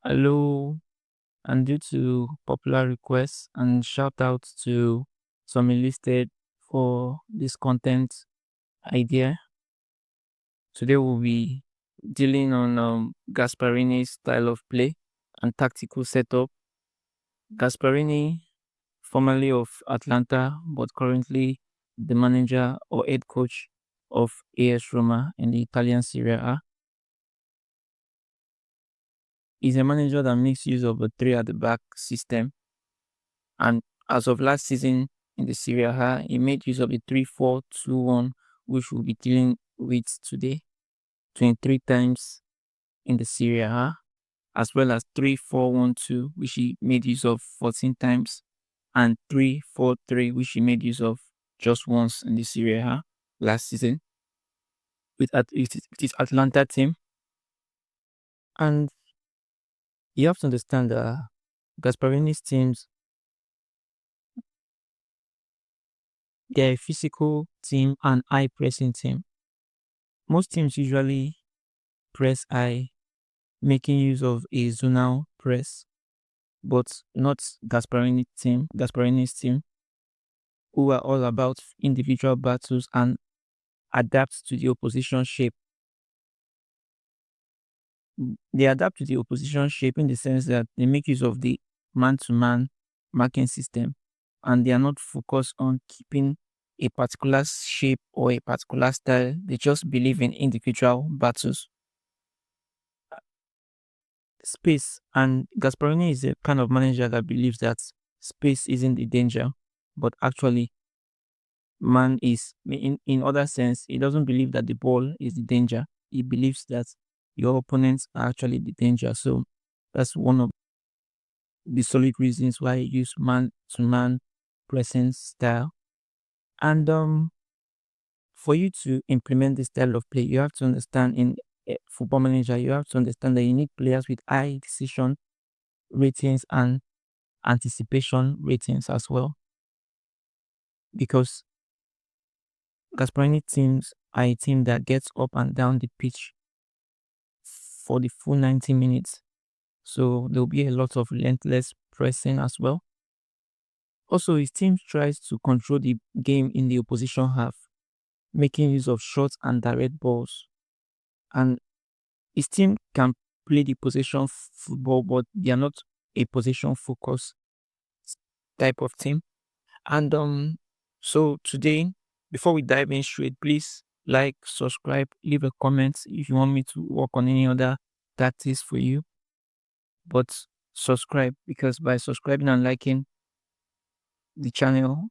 Hello, and due to popular requests and shout out to some enlisted for this content idea, today we'll be dealing on Gasparini's style of play and tactical setup. Gasparini, formerly of Atlanta, but currently the manager or head coach of AS Roma in the Italian Serie A, is a manager that makes use of a three at the back system. And as of last season in the Serie A, he made use of the 3-4-2-1, which we'll be dealing with today, 23 times in the Serie A, as well as 3-4-1-2, which he made use of 14 times, and 3-4-3, which he made use of just once in the Serie A last season with his Atlanta team. And you have to understand that Gasparini's teams, they're a physical team and high pressing team. Most teams usually press high, making use of a zonal press, but not Gasparini's team, who are all about individual battles and adapt to the opposition shape. They adapt to the opposition shape in the sense that they make use of the man-to-man marking system, and they are not focused on keeping a particular shape or a particular style. They just believe in individual battles. Space, and Gasparini is a kind of manager that believes that space isn't the danger, but actually man is. In other sense, he doesn't believe that the ball is the danger. He believes that your opponents are actually the danger. So that's one of the solid reasons why he use man to man pressing style. And for you to implement this style of play, you have to understand in football manager, you have to understand that you need players with high decision ratings and anticipation ratings as well, because Gasparini teams are a team that gets up and down the pitch for the full 90 minutes. So there'll be a lot of relentless pressing as well. Also, his team tries to control the game in the opposition half, making use of short and direct balls. And his team can play the possession football, but they are not a possession focused type of team. And so today, before we dive in straight, please like, subscribe, leave a comment if you want me to work on any other tactics for you. But subscribe, because by subscribing and liking the channel,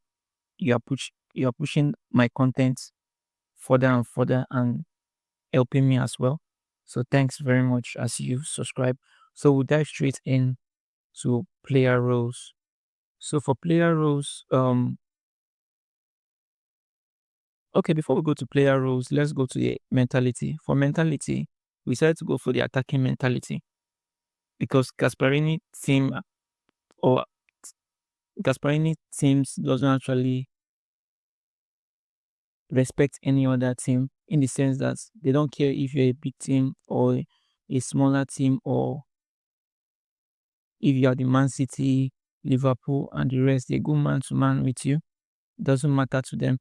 you are pushing my content further and further and helping me as well. So thanks very much as you subscribe. So we'll dive straight in to player roles. So for player roles, okay, before we go to player roles, let's go to the mentality. For mentality, we decided to go for the attacking mentality because Gasparini teams doesn't actually respect any other team, in the sense that they don't care if you're a big team or a smaller team, or if you are the Man City, Liverpool, and the rest, they go man to man with you. It doesn't matter to them.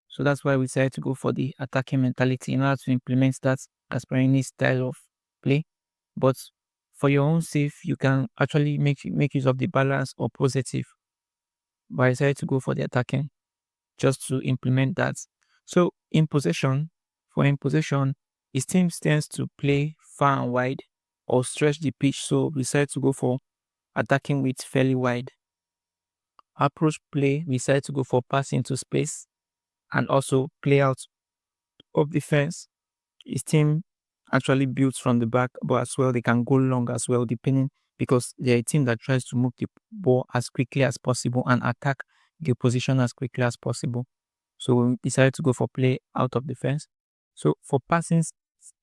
So that's why we decided to go for the attacking mentality in order to implement that Gasparini style of play. But for your own safe, you can actually make use of the balance or positive. But I decided to go for the attacking just to implement that. So in possession, his team tends to play far and wide or stretch the pitch. So we decided to go for attacking with fairly wide. Approach play, we decided to go for passing into space and also play out of defense. His team actually builds from the back, but as well they can go long as well, depending, because they're a team that tries to move the ball as quickly as possible and attack the opposition as quickly as possible. So we decided to go for play out of defense. So for passing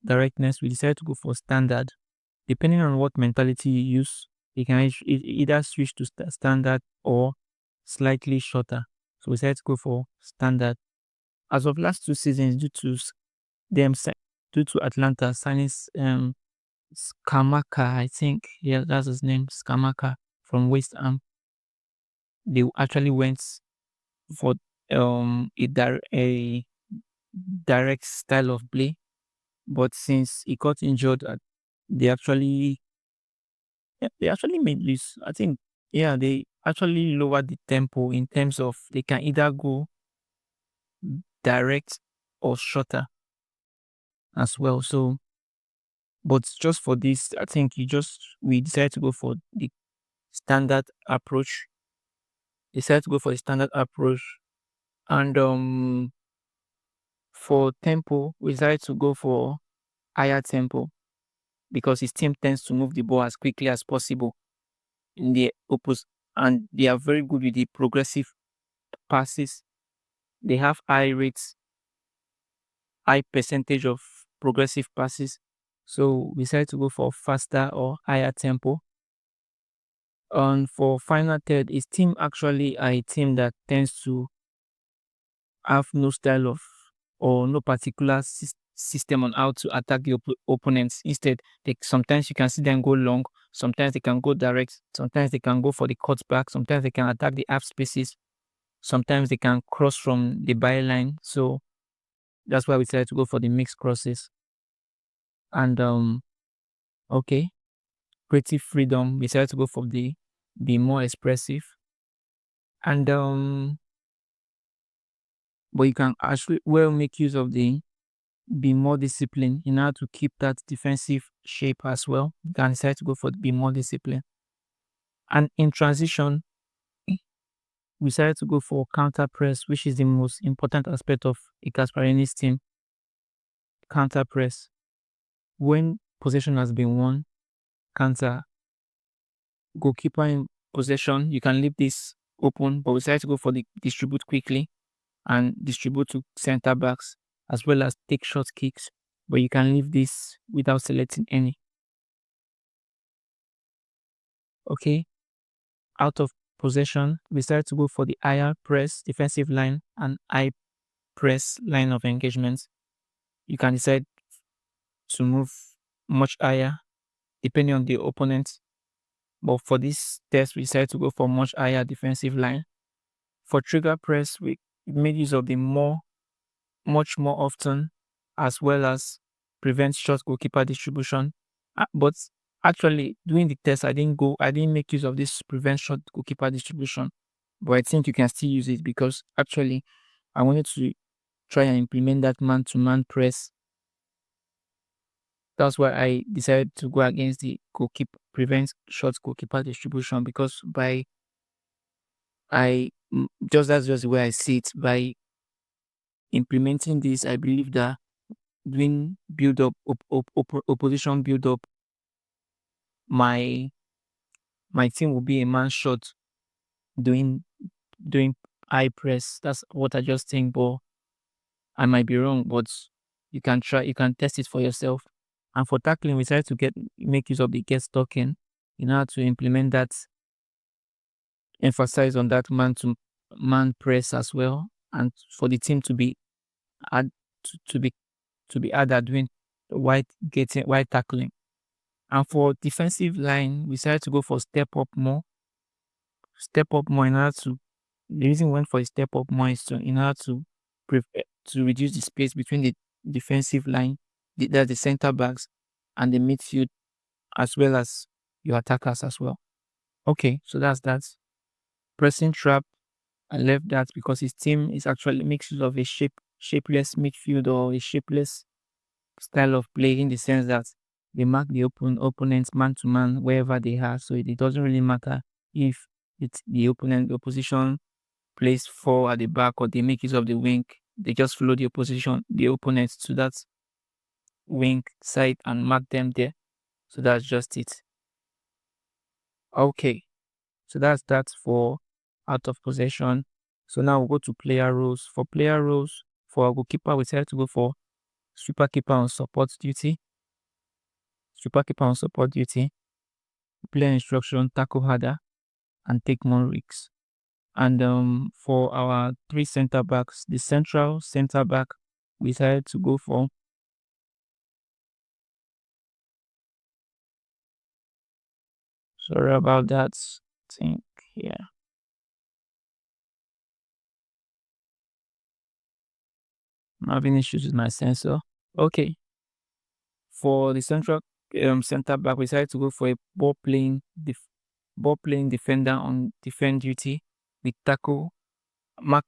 directness, we decided to go for standard. Depending on what mentality you use, you can either switch to standard or slightly shorter. So we decided to go for standard. As of last 2 seasons, due to Atlanta signing Skamaka, I think. Yeah, that's his name, Skamaka from West Ham. They actually went for a direct style of play, but since he got injured, they actually they actually made this. I think yeah, they actually lowered the tempo in terms of they can either go direct or shorter as well. So, but just for this, I think we decided to go for the standard approach. Decided to go for the standard approach, and for tempo, we decided to go for higher tempo because his team tends to move the ball as quickly as possible in the opposite, and they are very good with the progressive passes. They have high percentage of progressive passes. So we decided to go for faster or higher tempo. And for final third, his team actually are a team that tends to have no style of or no particular system on how to attack the opponents. Instead, sometimes you can see them go long, sometimes they can go direct, sometimes they can go for the cutback, sometimes they can attack the half spaces, sometimes they can cross from the byline. So that's why we decided to go for the mixed crosses. And okay, creative freedom. We decided to go for the be more expressive. And but you can actually well make use of the be more disciplined in order to keep that defensive shape as well. You can decide to go for be more disciplined. And in transition, we decided to go for counter press, which is the most important aspect of a Gasparini's team. Counter press. When possession has been won, counter goalkeeper in possession, you can leave this open, but we decided to go for the distribute quickly and distribute to center backs as well as take short kicks, but you can leave this without selecting any. Okay, out of possession, we decided to go for the higher press defensive line and high press line of engagement. You can decide to move much higher depending on the opponent, but for this test, we decided to go for much higher defensive line. For trigger press, we made use of the much more often, as well as prevent short goalkeeper distribution. But actually, doing the test, I didn't make use of this prevent short goalkeeper distribution. But I think you can still use it because actually, I wanted to try and implement that man-to-man press. That's why I decided to go against the goalkeeper prevent short goalkeeper distribution because that's just the way I see it. By implementing this, I believe that doing build up opposition build up, my team will be a man short doing doing high press. That's what I just think, but I might be wrong. But you can test it for yourself. And for tackling, we try to make use of the get talking in order to implement that, emphasize on that man to man press as well, and for the team to be add to be add at doing wide tackling. And for defensive line, we decided to go for step up more in order to the reason we went for a step up more is in order to to reduce the space between the defensive line, the center backs and the midfield, as well as your attackers as well. Okay, so that's that. Pressing trap, I left that because his team is actually makes use of a shapeless midfield or a shapeless style of play in the sense that they mark the opponents man to man wherever they are. So it doesn't really matter if it's the opposition plays four at the back or they make use of the wing. They just follow the opponents to that wing side and mark them there. So that's just it. Okay. So that's that for out of possession. So now we'll go to player roles. For player roles, for our goalkeeper, we decided to go for sweeper keeper on support duty. Sweeper keeper on support duty. Player instruction, tackle harder, and take more risks. And for our three center backs, the central center back, we decided to go for Sorry about that. Think here. I'm having issues with my sensor. Okay. For the central center back, we decided to go for a ball playing defender on defend duty with tackle, mark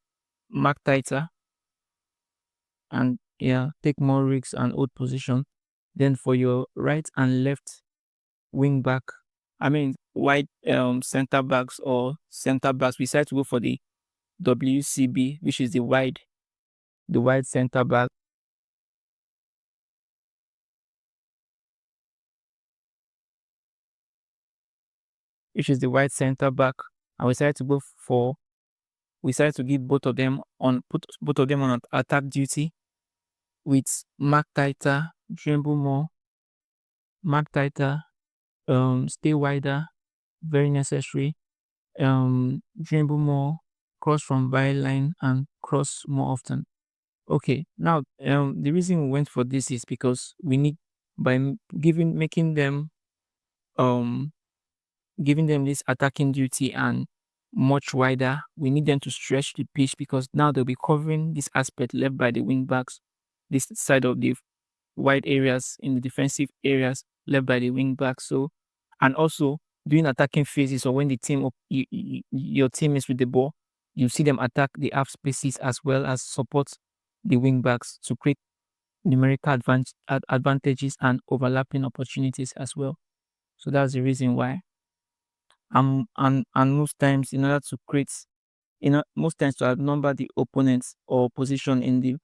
mark tighter, and yeah, take more risks and hold position. Then for your right and left wing back, I mean wide center backs or center backs, we decided to go for the WCB, which is the wide center back, which is the wide center back, and we decided to give put both of them on attack duty with mark tighter, dribble more, mark tighter, stay wider, very necessary, dribble more, cross from byline and cross more often. Okay, now the reason we went for this is because we need making them um giving them this attacking duty and much wider. We need them to stretch the pitch because now they'll be covering this aspect left by the wing backs, this side of the wide areas in the defensive areas left by the wing backs. So, and also during attacking phases or when the your team is with the ball, you see them attack the half spaces as well as support the wing backs to create numerical advantages and overlapping opportunities as well. So that's the reason why. And most times in order to create most times to outnumber the opponents or position in the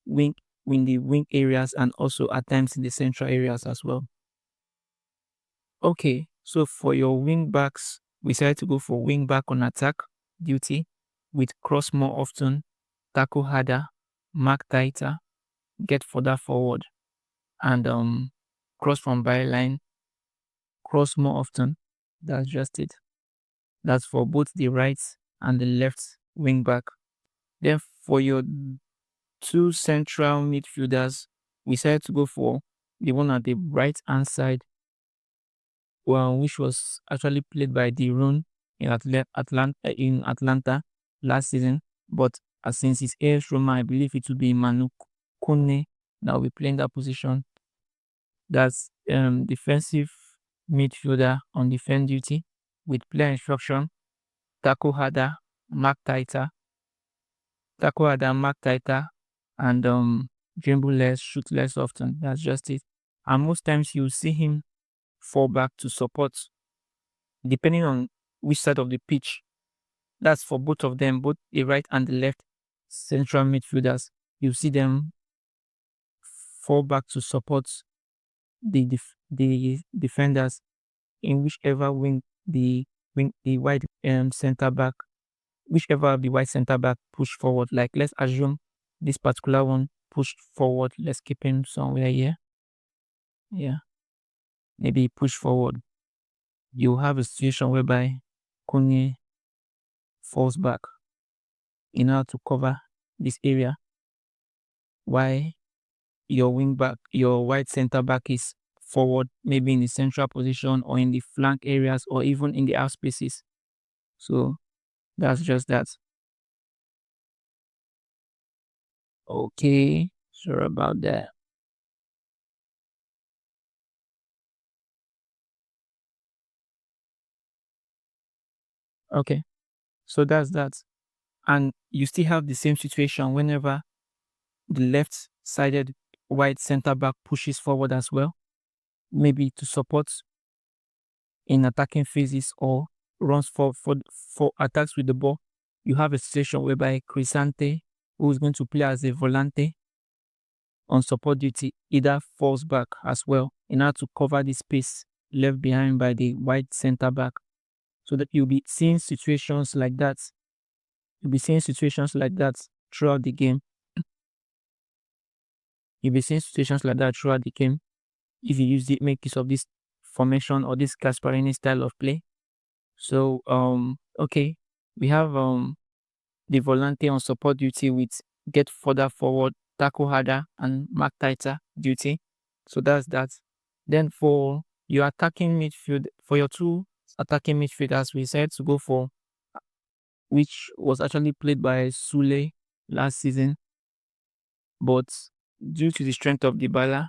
wing wing areas and also at times in the central areas as well. Okay, so for your wing backs, we decided to go for wing back on attack duty with cross more often, tackle harder, mark tighter, get further forward, and cross from byline, cross more often. That's just it. That's for both the right and the left wing back. Then for your two central midfielders, we decided to go for the one at the right hand side, well, which was actually played by Dirun in Atlanta last season. But since his AS Roma, I believe it will be Manu Kone that will be playing that position. That's defensive midfielder on defend duty with player instruction, tackle harder, mark tighter, mark tighter, and dribble less, shoot less often. That's just it. And most times you see him fall back to support, depending on which side of the pitch. That's for both of them, both the right and the left central midfielders. You see them fall back to support the defenders in whichever the wide center back, whichever the wide center back push forward. Like let's assume this particular one pushed forward. Let's keep him somewhere here. Yeah, maybe push forward. You have a situation whereby Kone falls back in order to cover this area. Why your wide center back is forward, maybe in the central position or in the flank areas or even in the out spaces. So that's just that. Okay, sorry about that. Okay, so that's that. And you still have the same situation whenever the left sided wide center back pushes forward as well, maybe to support in attacking phases or runs for attacks with the ball. You have a situation whereby Crisante, who is going to play as a volante on support duty, either falls back as well in order to cover the space left behind by the wide center back. So that you'll be seeing situations like that. You'll be seeing situations like that throughout the game. You'll be seeing situations like that throughout the game if you make use of this formation or this Gasperini style of play. So okay, we have the volante on support duty with get further forward, tackle harder, and mark tighter duty. So that's that. Then for your attacking midfield, for your two attacking midfielders, we said to go for, which was actually played by Sule last season, but due to the strength of Dybala,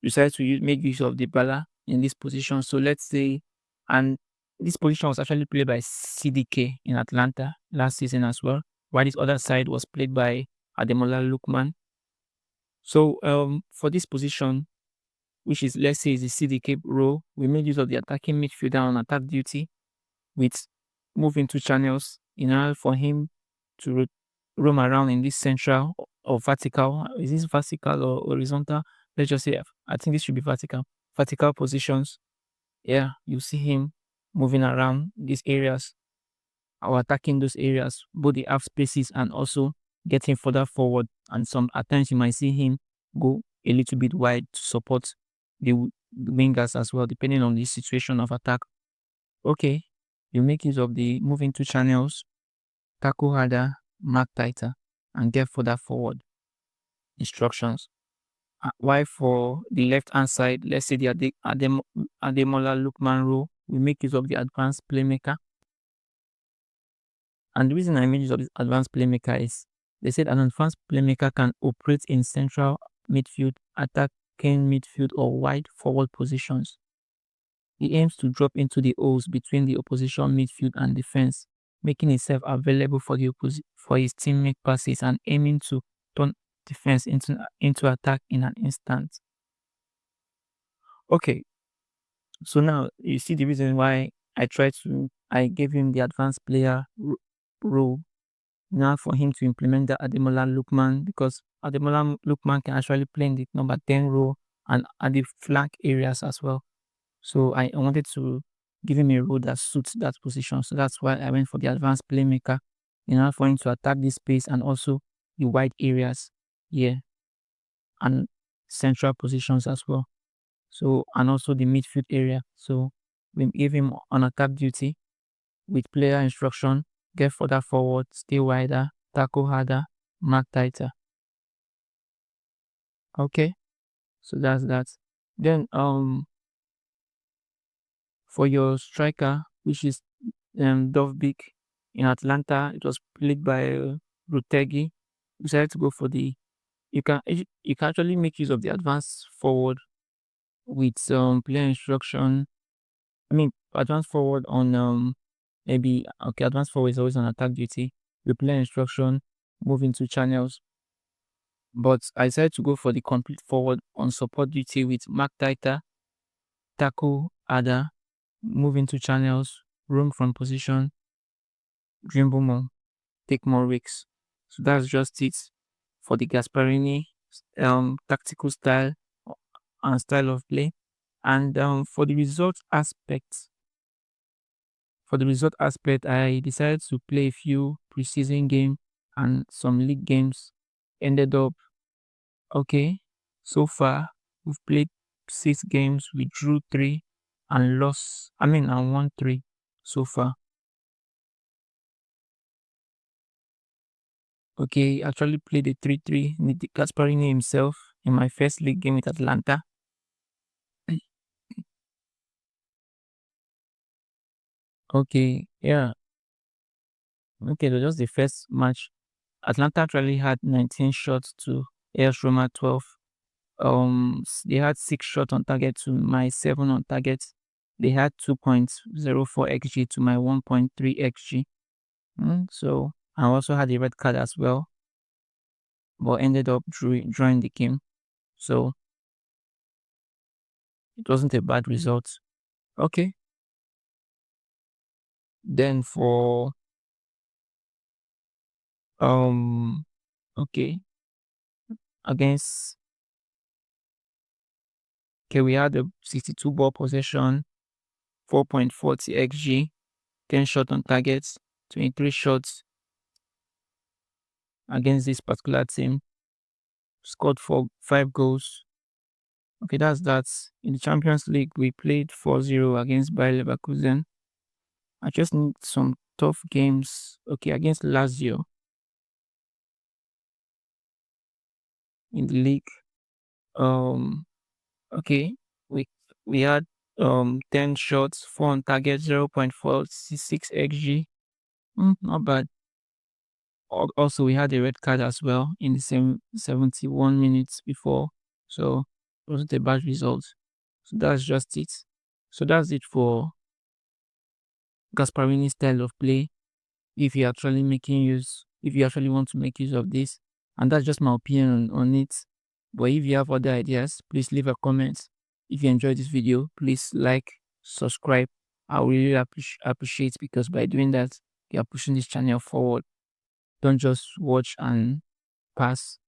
we decided to make use of Dybala in this position. So let's say, and this position was actually played by CDK in Atlanta last season as well, while this other side was played by Ademola Lookman. So for this position, which is, let's say, is the CDK role, we made use of the attacking midfielder on attack duty with moving to channels in order for him to roam around in this central or vertical. Is this vertical or horizontal? Let's just say, I think this should be vertical. Vertical positions. Yeah, you see him moving around these areas or attacking those areas, both the half spaces and also getting further forward. And some at times you might see him go a little bit wide to support the wingers as well, depending on the situation of attack. Okay, you make use of the moving to channels, tackle harder, mark tighter, and get further forward instructions. While for the left hand side, let's say the Ademola Lookman role, we make use of the advanced playmaker. And the reason I made use of this advanced playmaker is they said an advanced playmaker can operate in central midfield, attacking midfield, or wide forward positions. He aims to drop into the holes between the opposition midfield and defense, making himself available for for his teammate passes and aiming to turn defense into attack in an instant. Okay, so now you see the reason why I gave him the advanced player role now for him to implement the Ademola Lookman, because Ademola Lookman can actually play in the number 10 role and at the flank areas as well. So I wanted to give him a role that suits that position. So that's why I went for the advanced playmaker in order for him to attack this space and also the wide areas here and central positions as well. So, and also the midfield area. So we gave him on attack duty with player instruction: get further forward, stay wider, tackle harder, mark tighter. Okay, so that's that. Then for your striker, which is Dovbik in Atlanta, it was played by Rutegi. Decided to go for the, you can actually make use of the advanced forward with player instruction. I mean, advanced forward on maybe, okay, advanced forward is always on attack duty. We play instruction, move into channels. But I decided to go for the complete forward on support duty with mark tighter, tackle harder, move into channels, roam from position, dribble more, take more risks. So that's just it for the Gasperini tactical style and style of play. And for the result aspect, I decided to play a few preseason games and some league games. Ended up okay. So far, we've played 6 games. We drew 3 and won 3 so far. Okay, actually played a 3-3 with Gasparini himself in my first league game with Atlanta. Okay, yeah. Okay, that was just the first match. Atlanta actually had 19 shots to AS Roma 12. They had 6 shots on target to my 7 on target. They had 2.04 xg to my 1.3 xg. So I also had a red card as well, but ended up drawing the game. So it wasn't a bad result. Okay. Then for okay, against, okay, we had a 62 ball possession, 4.40 xg, 10 shot on targets, 23 shots against this particular team. Scored 5 goals. Okay, that's that. In the Champions League, we played 4-0 against Bayer Leverkusen. I just need some tough games. Okay, against Lazio in the league. Okay, We had 10 shots, 4 on target, 0.466 xg. Not bad. Also, we had a red card as well in the same 71 minutes before, so it wasn't a bad result. So that's just it. So that's it for Gasparini's style of play. If you actually want to make use of this, and that's just my opinion on it. But if you have other ideas, please leave a comment. If you enjoyed this video, please like, subscribe. I will really appreciate, because by doing that, you are pushing this channel forward. Don't just watch and pass.